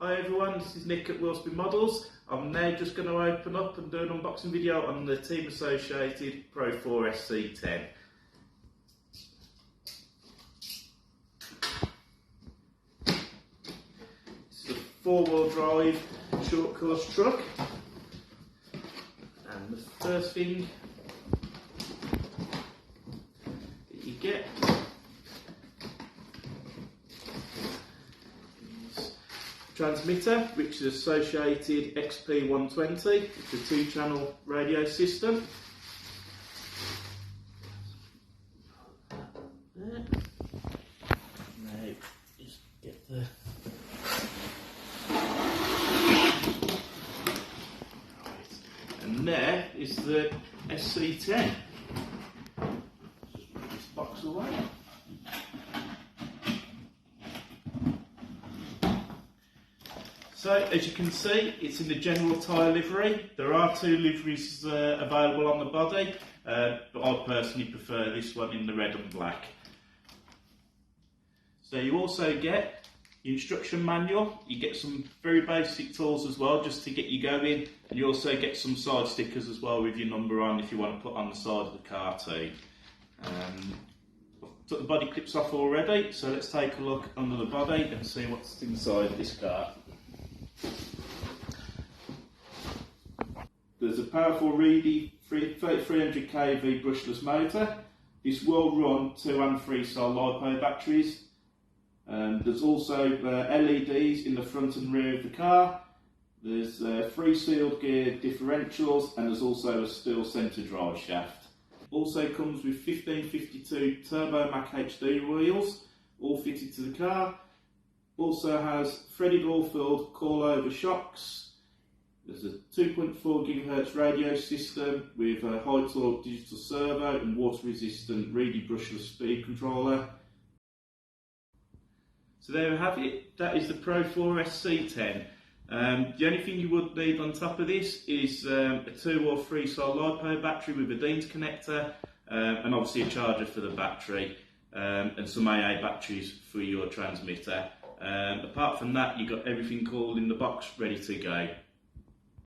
Hi everyone, this is Nick at Wheelspin Models. I'm now just going to open up and do an unboxing video on the Team Associated Pro4 SC10. It's a four-wheel drive short course truck, and the first thing that you get transmitter, which is Associated XP120. It's a 2-channel radio system. There. Now, just get the and there is the SC10. Just put this box away. So, as you can see, it's in the general tyre livery. There are 2 liveries available on the body, but I personally prefer this one in the red and black. So you also get the instruction manual. You get some very basic tools as well, just to get you going, and you also get some side stickers as well with your number on if you want to put on the side of the car too. I've took the body clips off already, so let's take a look under the body and see what's inside this car. There's a powerful Reedy 300 kV brushless motor. This will run 2 and 3 cell LiPo batteries. There's also LEDs in the front and rear of the car. There's 3 sealed gear differentials, and there's also a steel centre drive shaft. Also comes with 1552 Turbo Mac HD wheels, all fitted to the car. Also has threaded all-filled coil-over shocks. There's a 2.4 GHz radio system with a high-torque digital servo and water-resistant Reedy brushless speed controller. So there we have it. That is the Pro4 SC10. The only thing you would need on top of this is a 2 or 3 cell LiPo battery with a Dean's connector, and obviously a charger for the battery, and some AA batteries for your transmitter. Apart from that, you've got everything all in the box ready to go.